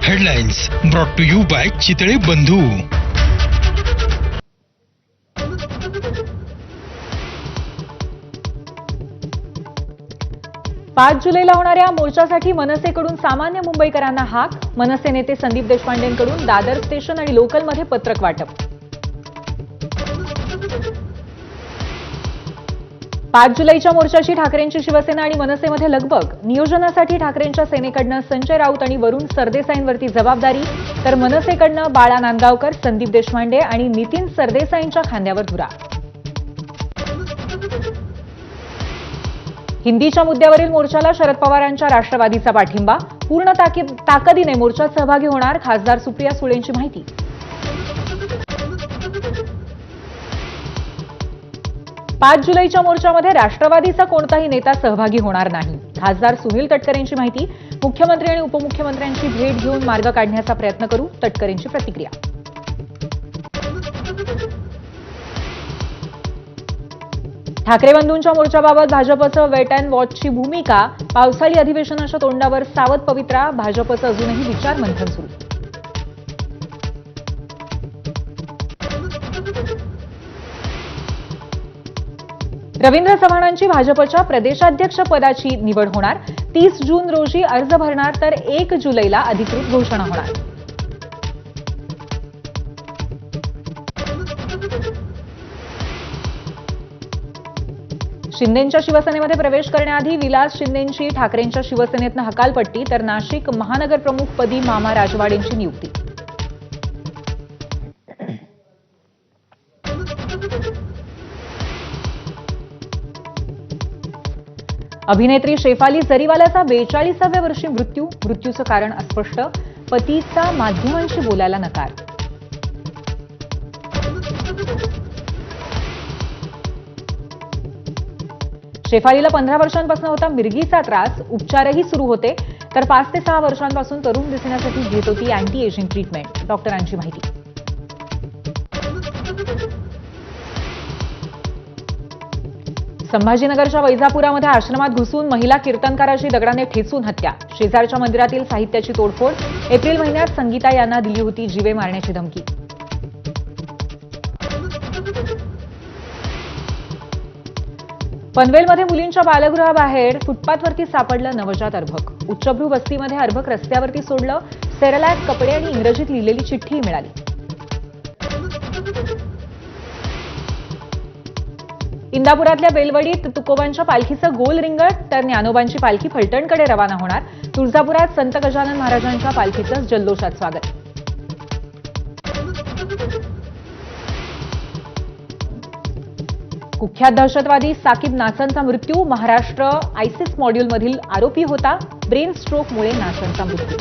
Headlines brought to you by Chitale Bandhu. 5 जुलैला होणाऱ्या मोर्चासाठी मनसेकडून सामान्य मुंबईकरांना हाक. मनसे नेते संदीप देशपांडेंकडून दादर स्टेशन आणि लोकलमध्ये पत्रक वाटप. 5 जुलैच्या मोर्चाची ठाकरेंची शिवसेना आणि मनसेमध्ये लगबग. नियोजनासाठी ठाकरेंच्या सेनेकडनं संजय राऊत आणि वरुण सरदेसाईंवरती जबाबदारी, तर मनसेकडनं बाळा नांदगावकर, संदीप देशपांडे आणि नितीन सरदेसाईंच्या खांद्यावर धुरा. हिंदीच्या मुद्द्यावरील मोर्चाला शरद पवारांच्या राष्ट्रवादीचा पाठिंबा. पूर्ण ताकदीने मोर्चात सहभागी होणार खासदार सुप्रिया सुळेंची माहिती. पाच जुलैच्या मोर्चामध्ये राष्ट्रवादीचा कोणताही नेता सहभागी होणार नाही. खासदार सुनील तटकरेंची माहिती. मुख्यमंत्री आणि उपमुख्यमंत्र्यांची भेट घेऊन मार्ग काढण्याचा प्रयत्न करू, तटकरेंची प्रतिक्रिया. ठाकरे बंधूंच्या मोर्चाबाबत भाजपचं वेट अँड वॉचची भूमिका. पावसाळी अधिवेशनाच्या तोंडावर सावध पवित्रा. भाजपचं अजूनही विचार मंथन सुरू. रवींद्र चव्हाणांची भाजपच्या प्रदेशाध्यक्ष पदाची निवड होणार. 30 जून रोजी अर्ज भरणार, तर 1 जुलैला अधिकृत घोषणा होणार. शिंदेंच्या शिवसेनेमध्ये प्रवेश करण्याआधी विलास शिंदेंची ठाकरेंच्या शिवसेनेतनं हकालपट्टी, तर नाशिक महानगर प्रमुखपदी मामा राजवाडेंची नियुक्ती. अभिनेत्री शेफाली जरीवालाचा 42व्या वर्षी मृत्यूचं कारण अस्पष्ट. पतीचा माध्यमांशी बोलायला नकार. शेफालीला 15 वर्षांपासून होता मिरगीचा त्रास. उपचारही सुरू होते, तर 5 ते 6 वर्षांपासून तरुण दिसण्यासाठी घेत होती अँटी एजिंग ट्रीटमेंट. डॉक्टरांची माहिती. संभाजीनगरच्या वैजापुरामध्ये आश्रमात घुसून महिला कीर्तनकाराची दगडाने ठेचून हत्या. शेजारच्या मंदिरातील साहित्याची तोडफोड. एप्रिल महिन्यात संगीता यांना दिली होती जीवे मारण्याची धमकी. पनवेलमध्ये मुलींच्या बालगृहाबाहेर फुटपाथवरती सापडलं नवजात अर्भक. उच्चभ्रू वस्तीमध्ये अर्भक रस्त्यावरती सोडलं. सेरेलॅक, कपडे आणि इंग्रजीत लिहिलेली चिठ्ठीही मिळाली. इंदापुरातल्या बेलवडीत तुकोबांच्या पालखीचं गोल रिंगण, तर ज्ञानोबांची पालखी फलटणकडे रवाना होणार. तुळजापुरात संत गजानन महाराजांच्या पालखीचं जल्लोषात स्वागत. कुख्यात दहशतवादी साकीब नासनचा मृत्यू. महाराष्ट्र आयसिस मॉड्यूलमधील आरोपी होता. ब्रेन स्ट्रोकमुळे नासनचा मृत्यू.